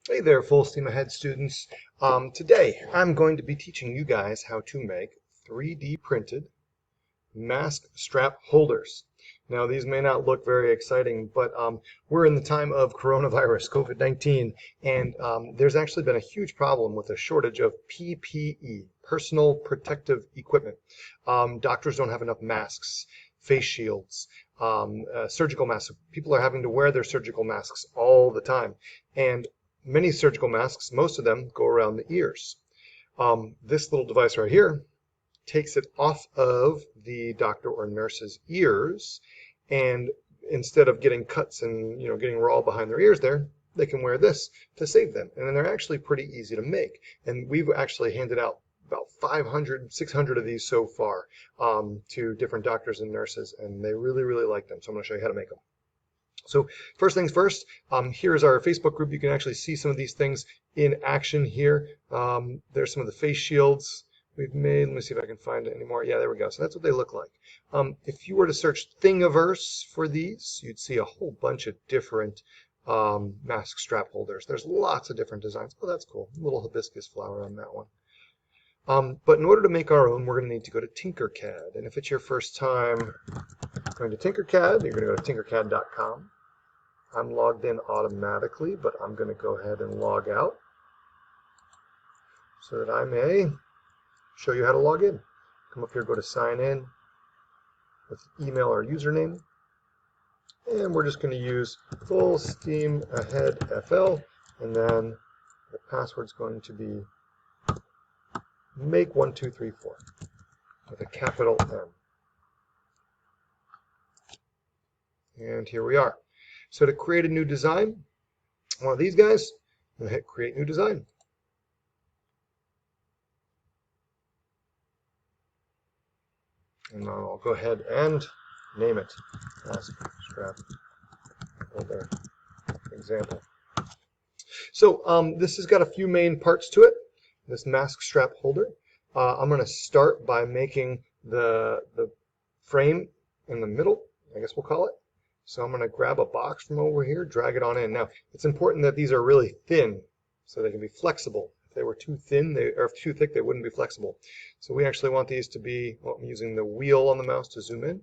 Hey there, full steam ahead students. Today I'm going to be teaching you guys how to make 3D printed mask strap holders. Now these may not look very exciting, but we're in the time of coronavirus, COVID-19, and there's actually been a huge problem with a shortage of PPE, personal protective equipment. Doctors don't have enough masks, face shields, surgical masks. People are having to wear their surgical masks all the time. And many surgical masks, most of them go around the ears. This little device right here takes it off of the doctor or nurse's ears, and instead of getting cuts and getting raw behind their ears there, they can wear this to save them. And then they're actually pretty easy to make. And we've actually handed out about 500, 600 of these so far to different doctors and nurses, and they really, really like them. So I'm going to show you how to make them. So first things first, here's our Facebook group. You can actually see some of these things in action here. There's some of the face shields we've made. Let me see if I can find it anymore. Yeah, there we go. So that's what they look like. If you were to search Thingiverse for these, you'd see a whole bunch of different mask strap holders. There's lots of different designs. Oh, that's cool. A little hibiscus flower on that one. But in order to make our own, we're going to need to go to Tinkercad. And if it's your first time going to Tinkercad, you're going to go to tinkercad.com. I'm logged in automatically, but I'm going to go ahead and log out so that I may show you how to log in. Come up here, go to sign in with email or username, and we're just going to use full steam ahead FL, and then the password's going to be make1234 with a capital M. And here we are. So to create a new design, one of these guys, I'm going to hit create new design. And I'll go ahead and name it mask strap holder example. So this has got a few main parts to it, this mask strap holder. I'm going to start by making the frame in the middle, I guess we'll call it. So I'm going to grab a box from over here, drag it on in. Now, it's important that these are really thin so they can be flexible. If they were too thin, or too thick, they wouldn't be flexible. So we actually want these to be, well, I'm using the wheel on the mouse to zoom in.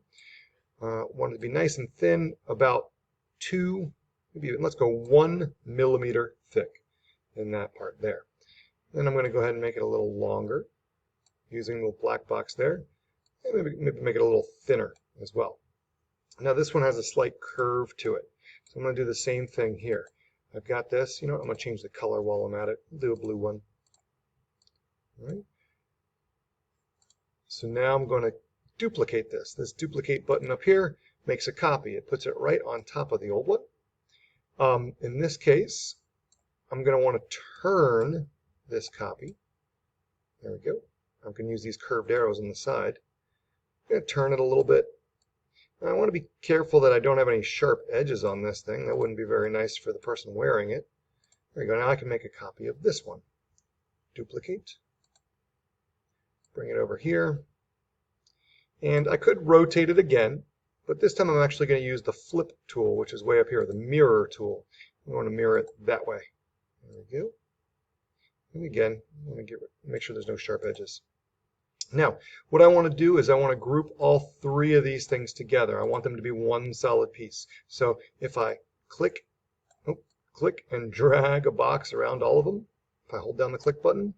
Want it to be nice and thin, about maybe let's go 1 millimeter thick in that part there. Then I'm going to go ahead and make it a little longer using the black box there, and maybe make it a little thinner as well. Now this one has a slight curve to it, so I'm going to do the same thing here. I've got this, I'm going to change the color while I'm at it. I'll do a blue one. All right. So now I'm going to duplicate this. This duplicate button up here makes a copy. It puts it right on top of the old one. In this case, I'm going to want to turn this copy. There we go. I'm going to use these curved arrows on the side. I'm going to turn it a little bit. I want to be careful that I don't have any sharp edges on this thing. That wouldn't be very nice for the person wearing it. There you go. Now I can make a copy of this one. Duplicate. Bring it over here. And I could rotate it again, but this time I'm actually going to use the flip tool, which is way up here, the mirror tool. I want to mirror it that way. There we go. And again, I want to make sure there's no sharp edges. Now, what I want to do is I want to group all three of these things together. I want them to be one solid piece. So if I click and drag a box around all of them, if I hold down the click button,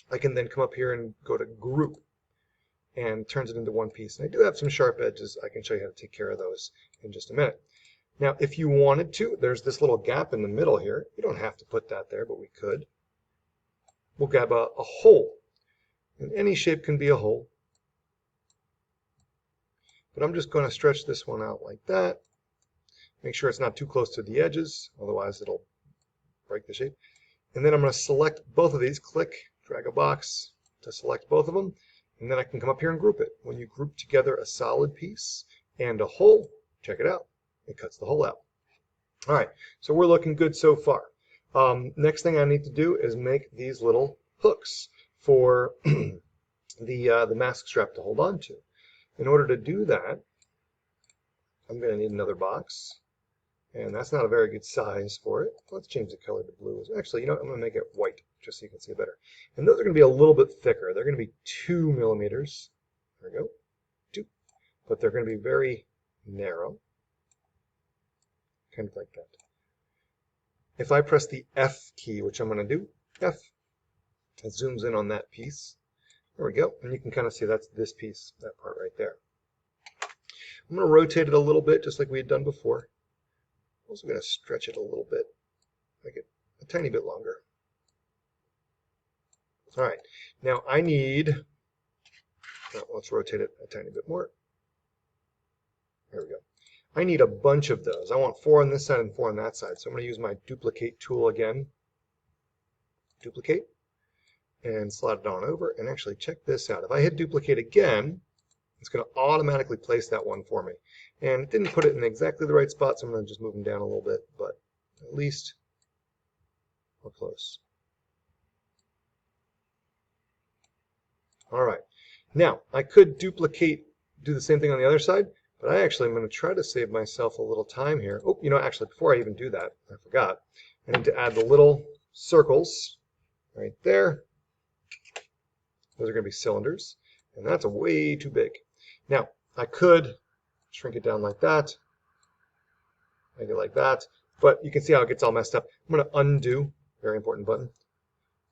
I can then come up here and go to group, and it turns it into one piece. And I do have some sharp edges. I can show you how to take care of those in just a minute. Now, if you wanted to, there's this little gap in the middle here. You don't have to put that there, but we could. We'll grab a hole. And any shape can be a hole. But I'm just going to stretch this one out like that. Make sure it's not too close to the edges, otherwise it'll break the shape. And then I'm going to select both of these, click, drag a box to select both of them, and then I can come up here and group it. When you group together a solid piece and a hole, check it out. It cuts the hole out. All right, so we're looking good so far. Next thing I need to do is make these little hooks for the mask strap to hold on to. In order to do that, I'm going to need another box, And that's not a very good size for it. Let's change the color to blue. Actually, you know what? I'm going to make it white just so you can see it better. And those are going to be a little bit thicker. They're going to be 2 millimeters. There we go. 2. But they're going to be very narrow. Kind of like that. If I press the F key, which I'm going to do, F, it zooms in on that piece. There we go. And you can kind of see that's this piece, that part right there. I'm going to rotate it a little bit, just like we had done before. I'm also going to stretch it a little bit, make it a tiny bit longer. All right. Now I need, let's rotate it a tiny bit more. There we go. I need a bunch of those. I want 4 on this side and 4 on that side. So I'm going to use my duplicate tool again. Duplicate. And slide it on over. And actually check this out. If I hit duplicate again, it's going to automatically place that one for me. And it didn't put it in exactly the right spot, so I'm going to just move them down a little bit. But at least we're close. All right. Now, I could do the same thing on the other side. But I actually am going to try to save myself a little time here. Oh, you know, actually, before I even do that, I forgot. I need to add the little circles right there. Those are going to be cylinders, and that's way too big. Now, I could shrink it down like that, make it like that, but you can see how it gets all messed up. I'm going to undo, very important button.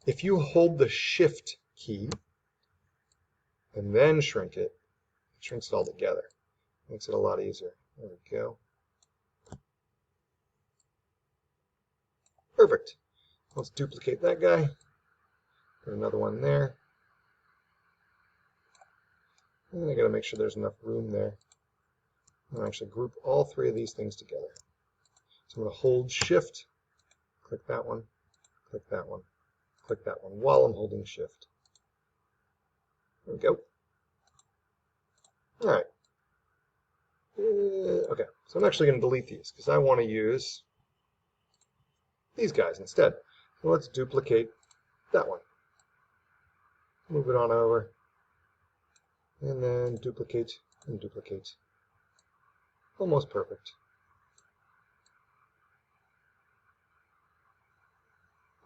If you hold the Shift key and then shrink it, it shrinks it all together. Makes it a lot easier. There we go. Perfect. Let's duplicate that guy. Put another one there. And I got to make sure there's enough room there. I'll actually group all 3 of these things together. So I'm going to hold Shift, click that one, click that one, click that one while I'm holding Shift. There we go. All right. Okay, so I'm actually going to delete these because I want to use these guys instead. So let's duplicate that one. Move it on over. And then duplicate and duplicate. Almost perfect.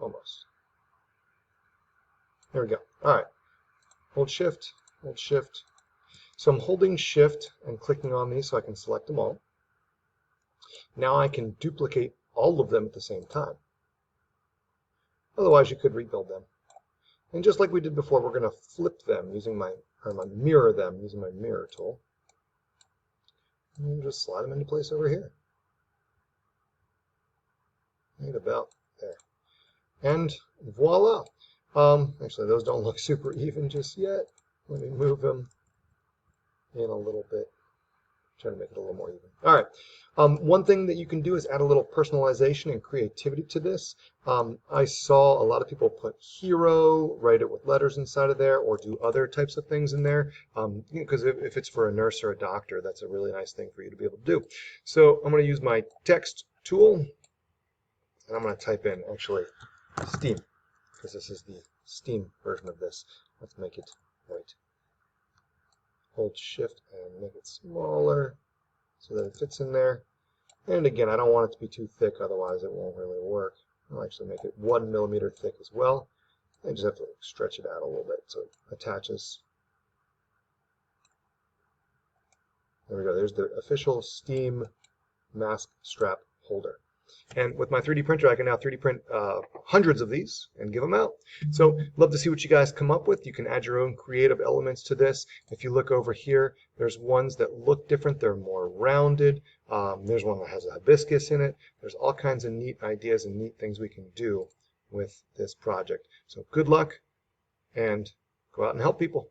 Almost. There we go. All right. Hold Shift, hold Shift. So I'm holding Shift and clicking on these so I can select them all. Now I can duplicate all of them at the same time. Otherwise, you could rebuild them. And just like we did before, we're going to flip them using mirror them using my mirror tool. And just slide them into place over here. Right about there. And voila. Actually, those don't look super even just yet. Let me move them in a little bit. Try to make it a little more even. All right. One thing that you can do is add a little personalization and creativity to this. I saw a lot of people put hero, write it with letters inside of there, or do other types of things in there. Because if it's for a nurse or a doctor, that's a really nice thing for you to be able to do. So I'm going to use my text tool, and I'm going to type in, actually, STEAM, because this is the STEAM version of this. Let's make it white. Hold Shift and make it smaller so that it fits in there. And again, I don't want it to be too thick, otherwise it won't really work. I'll actually make it 1 millimeter thick as well. I just have to stretch it out a little bit so it attaches. There we go. There's the official STEAM mask strap holder. And with my 3D printer, I can now 3D print hundreds of these and give them out. So love to see what you guys come up with. You can add your own creative elements to this. If you look over here, there's ones that look different. They're more rounded. There's one that has a hibiscus in it. There's all kinds of neat ideas and neat things we can do with this project. So good luck and go out and help people.